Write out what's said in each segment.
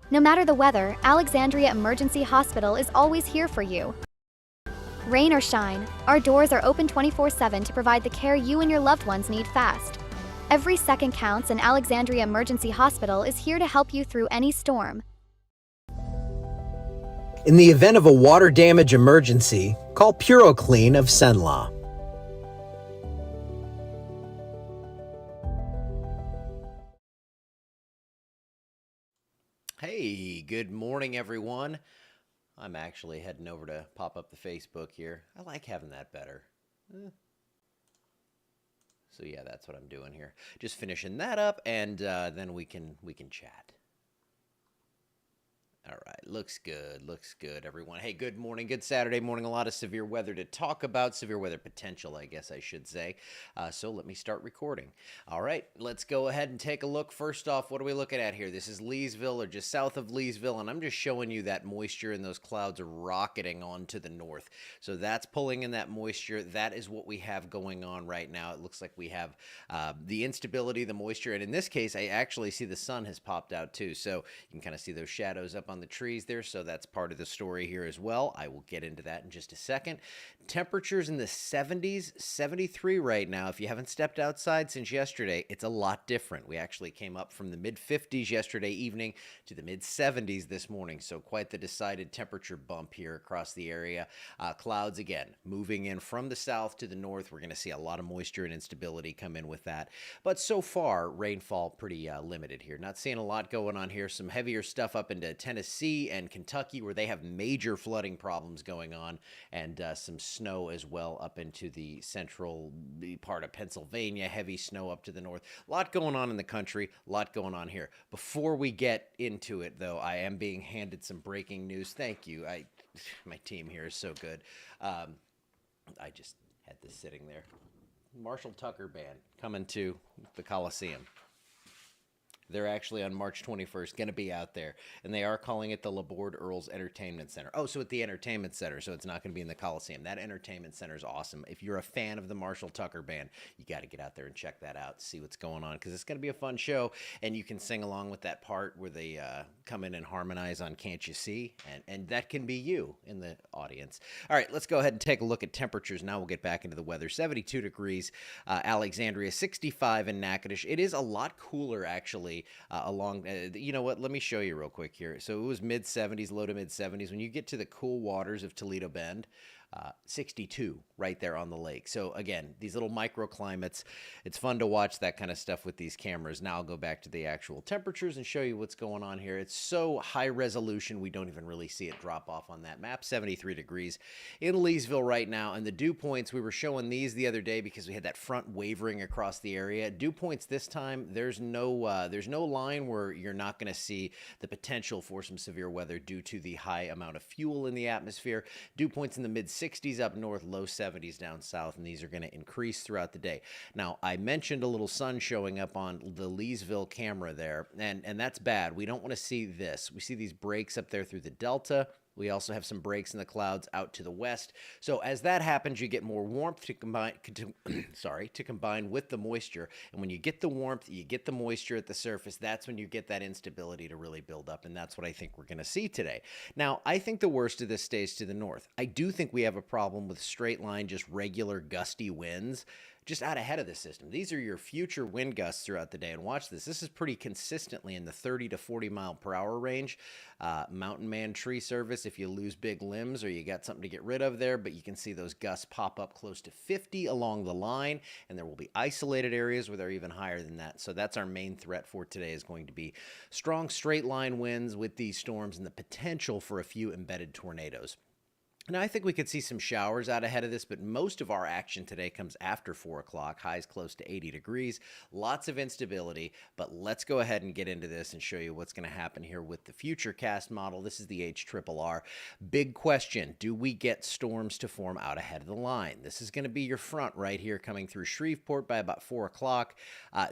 No matter the weather, Alexandria Emergency Hospital is always here for you. Rain or shine, our doors are open 24/7 to provide the care you and your loved ones need fast. Every second counts, and Alexandria Emergency Hospital is here to help you through any storm. In the event of a water damage emergency, call PuroClean of Cenla. Hey, good morning, everyone. I'm actually heading over to pop up the Facebook here. I like having that better. So yeah, that's what I'm doing here. Just finishing that up, and then we can chat. All right, looks good, everyone. Hey, good morning, good Saturday morning. A lot of severe weather to talk about, severe weather potential, I guess I should say. So let me start recording. All right, let's go ahead and take a look. First off, what are we looking at here? This is Leesville, or just south of Leesville, and I'm just showing you that moisture, and those clouds are rocketing onto the north. So that's pulling in that moisture. That is what we have going on right now. It looks like we have the instability, the moisture, and in this case, I actually see the sun has popped out too. So you can kind of see those shadows up on the trees there, so that's part of the story here as well. I will get into that in just a second. Temperatures in the 70s, 73 right now. If you haven't stepped outside since yesterday, it's a lot different. We actually came up from the mid-50s yesterday evening to the mid-70s this morning, so quite the decided temperature bump here across the area. Clouds, again, moving in from the south to the north. We're going to see a lot of moisture and instability come in with that, but so far, rainfall pretty limited here. Not seeing a lot going on here. Some heavier stuff up into Tennessee and Kentucky, where they have major flooding problems going on, and some snow as well up into the central part of Pennsylvania, heavy snow up to the north. A lot going on in the country, a lot going on here. Before we get into it, though, I am being handed some breaking news. Thank you. My team here is so good. I just had this sitting there. Marshall Tucker Band coming to the Coliseum. They're actually on March 21st going to be out there, and they are calling it the Laborde Earls Entertainment Center. Oh, so at the Entertainment Center, so it's not going to be in the Coliseum. That Entertainment Center is awesome. If you're a fan of the Marshall Tucker Band, you got to get out there and check that out, see what's going on, because it's going to be a fun show, and you can sing along with that part where they come in and harmonize on Can't You See, and that can be you in the audience. All right, let's go ahead and take a look at temperatures. Now we'll get back into the weather. 72 degrees, Alexandria, 65 in Natchitoches. It is a lot cooler, actually, you know what, let me show you real quick here. So it was mid-70s, low to mid-70s. When you get to the cool waters of Toledo Bend, 62 right there on the lake. So again, these little microclimates, it's fun to watch that kind of stuff with these cameras. Now I'll go back to the actual temperatures and show you what's going on here. It's so high resolution, we don't even really see it drop off on that map. 73 degrees in Leesville right now. And the dew points, we were showing these the other day because we had that front wavering across the area. Dew points this time, there's no line where you're not going to see the potential for some severe weather due to the high amount of fuel in the atmosphere. Dew points in the mid-60s up north, low 70s down south, and these are going to increase throughout the day. Now, I mentioned a little sun showing up on the Leesville camera there, and that's bad. We don't want to see this. We see these breaks up there through the delta. We also have some breaks in the clouds out to the west. So as that happens, you get more warmth to combine with the moisture. And when you get the warmth, you get the moisture at the surface. That's when you get that instability to really build up. And that's what I think we're going to see today. Now, I think the worst of this stays to the north. I do think we have a problem with straight line, just regular gusty winds just out ahead of the system. These are your future wind gusts throughout the day. And watch this. This is pretty consistently in the 30 to 40 mile per hour range. Mountain man tree service, if you lose big limbs or you got something to get rid of there, but you can see those gusts pop up close to 50 along the line, and there will be isolated areas where they're even higher than that. So that's our main threat for today, is going to be strong straight line winds with these storms and the potential for a few embedded tornadoes. Now, I think we could see some showers out ahead of this, but most of our action today comes after 4 o'clock, highs close to 80 degrees, lots of instability, but let's go ahead and get into this and show you what's going to happen here with the Futurecast model. This is the HRRR. Big question, do we get storms to form out ahead of the line? This is going to be your front right here coming through Shreveport by about 4 o'clock.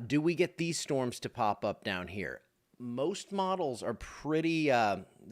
Do we get these storms to pop up down here? Most models are pretty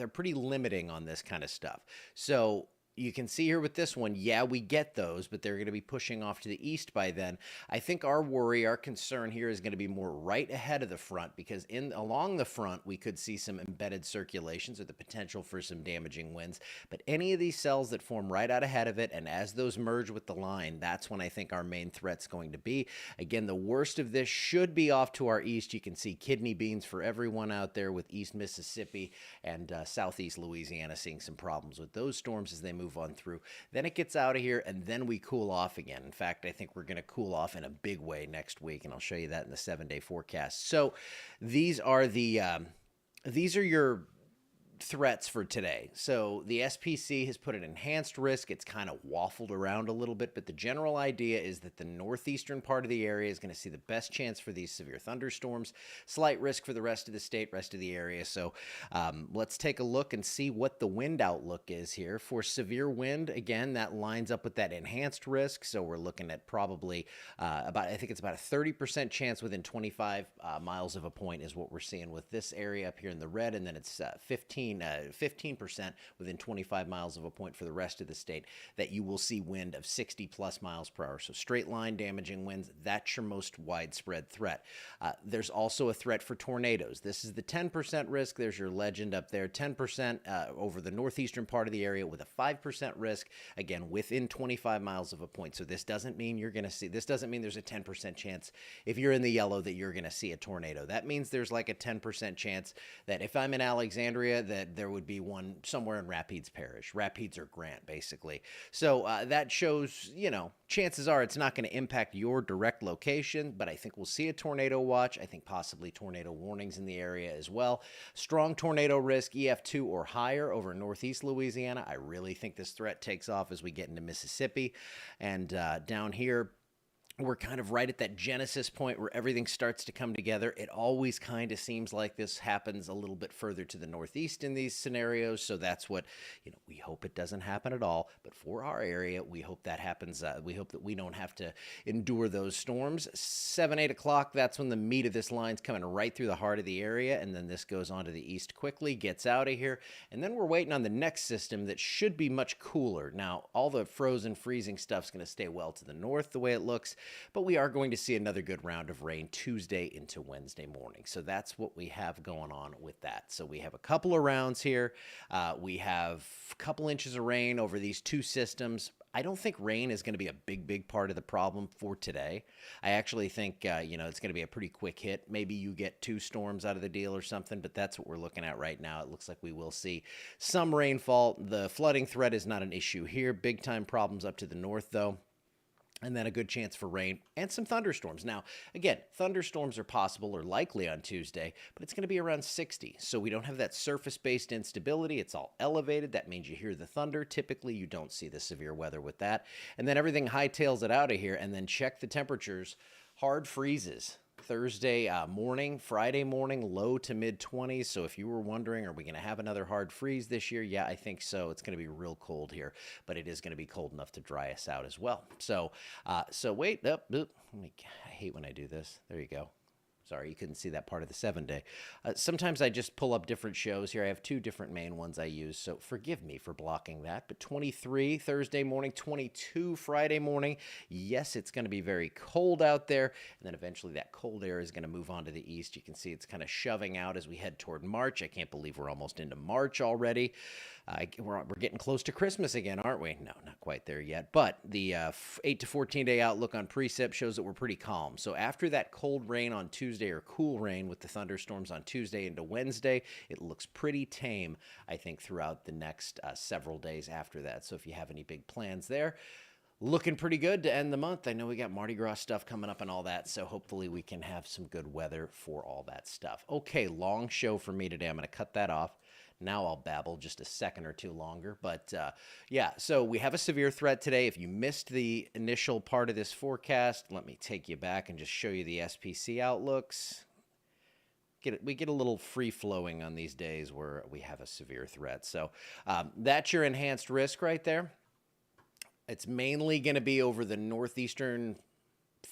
limiting on this kind of stuff. So you can see here with this one, yeah, we get those, but they're going to be pushing off to the east by then. I think our worry, our concern here is going to be more right ahead of the front, because along the front, we could see some embedded circulations or the potential for some damaging winds. But any of these cells that form right out ahead of it, and as those merge with the line, that's when I think our main threat's going to be. Again, the worst of this should be off to our east. You can see kidney beans for everyone out there with East Mississippi and Southeast Louisiana seeing some problems with those storms as they move on through. Then it gets out of here, and then we cool off again. In fact, I think we're going to cool off in a big way next week, and I'll show you that in the 7-day forecast. So these are your threats for today. So the SPC has put an enhanced risk. It's kind of waffled around a little bit, but the general idea is that the northeastern part of the area is going to see the best chance for these severe thunderstorms. Slight risk for the rest of the state, rest of the area. So let's take a look and see what the wind outlook is here. For severe wind, again, that lines up with that enhanced risk. So we're looking at probably I think it's about a 30% chance within 25 miles of a point is what we're seeing with this area up here in the red, and then it's 15% within 25 miles of a point for the rest of the state that you will see wind of 60 plus miles per hour. So straight line damaging winds, that's your most widespread threat. There's also a threat for tornadoes. This is the 10% risk. There's your legend up there, 10% over the northeastern part of the area with a 5% risk, again, within 25 miles of a point. So this doesn't mean this doesn't mean there's a 10% chance if you're in the yellow that you're going to see a tornado. That means there's like a 10% chance that if I'm in Alexandria, that there would be one somewhere in Rapides Parish, Rapides or Grant, basically. So that shows, chances are it's not going to impact your direct location, but I think we'll see a tornado watch. I think possibly tornado warnings in the area as well. Strong tornado risk, EF2 or higher over northeast Louisiana. I really think this threat takes off as we get into Mississippi. And down here, we're kind of right at that genesis point where everything starts to come together. It always kind of seems like this happens a little bit further to the northeast in these scenarios. So that's what, we hope it doesn't happen at all. But for our area, we hope that happens. We hope that we don't have to endure those storms. 7, 8 o'clock, that's when the meat of this line's coming right through the heart of the area. And then this goes on to the east quickly, gets out of here. And then we're waiting on the next system that should be much cooler. Now, all the frozen, freezing stuff's going to stay well to the north the way it looks. But we are going to see another good round of rain Tuesday into Wednesday morning. So that's what we have going on with that. So we have a couple of rounds here. We have a couple inches of rain over these two systems. I don't think rain is going to be a big part of the problem for today. I actually think, it's going to be a pretty quick hit. Maybe you get 2 storms out of the deal or something, but that's what we're looking at right now. It looks like we will see some rainfall. The flooding threat is not an issue here. Big time problems up to the north, though. And then a good chance for rain and some thunderstorms. Now, again, thunderstorms are possible or likely on Tuesday, but it's going to be around 60. So we don't have that surface-based instability. It's all elevated. That means you hear the thunder. Typically, you don't see the severe weather with that. And then everything hightails it out of here. And then check the temperatures. Hard freezes. Thursday morning, Friday morning, low to mid-20s. So if you were wondering, are we going to have another hard freeze this year? Yeah, I think so. It's going to be real cold here, but it is going to be cold enough to dry us out as well. So, wait up. I hate when I do this. There you go. Sorry, you couldn't see that part of the 7-day. Sometimes I just pull up different shows here. I have 2 different main ones I use, so forgive me for blocking that. But 23 Thursday morning, 22 Friday morning. Yes, it's going to be very cold out there, and then eventually that cold air is going to move on to the east. You can see it's kind of shoving out as we head toward March. I can't believe we're almost into March already. We're getting close to Christmas again, aren't we? No, not quite there yet. But the 8 to 14-day outlook on precip shows that we're pretty calm. So after that cold rain on Tuesday, or cool rain with the thunderstorms on Tuesday into Wednesday, it looks pretty tame, I think, throughout the next several days after that. So if you have any big plans there, looking pretty good to end the month. I know we got Mardi Gras stuff coming up and all that, so hopefully we can have some good weather for all that stuff. Okay, long show for me today. I'm going to cut that off. Now I'll babble just a second or two longer. But yeah, so we have a severe threat today. If you missed the initial part of this forecast, let me take you back and just show you the SPC outlooks. We get a little free-flowing on these days where we have a severe threat. So that's your enhanced risk right there. It's mainly going to be over the northeastern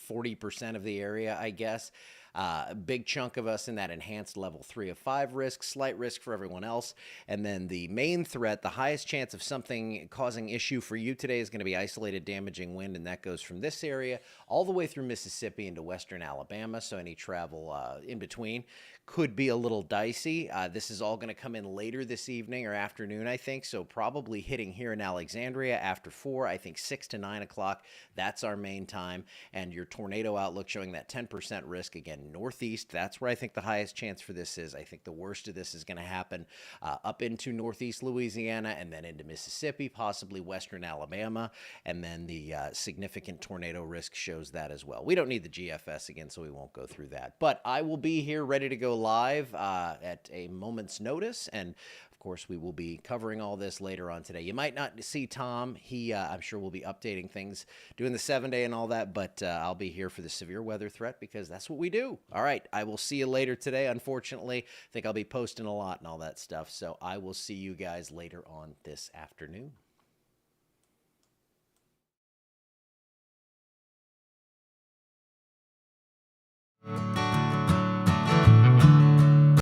40% of the area, I guess. Big chunk of us in that enhanced level 3 of 5 risk, slight risk for everyone else. And then the main threat, the highest chance of something causing issue for you today is going to be isolated damaging wind, and that goes from this area all the way through Mississippi into western Alabama. So any travel in between could be a little dicey. This is all going to come in later this evening or afternoon, I think. So probably hitting here in Alexandria after 4, I think 6 to 9 o'clock. That's our main time. And your tornado outlook showing that 10% risk. Again, northeast, that's where I think the highest chance for this is. I think the worst of this is going to happen up into northeast Louisiana and then into Mississippi, possibly western Alabama. And then the significant tornado risk shows that as well. We don't need the GFS again, so we won't go through that. But I will be here ready to go live at a moment's notice, and of course we will be covering all this later on today. You might not see Tom. He I'm sure will be updating things, doing the 7-day and all that, but I'll be here for the severe weather threat because that's what we do. All right, I will see you later today. Unfortunately, I think I'll be posting a lot and all that stuff, so I will see you guys later on this afternoon.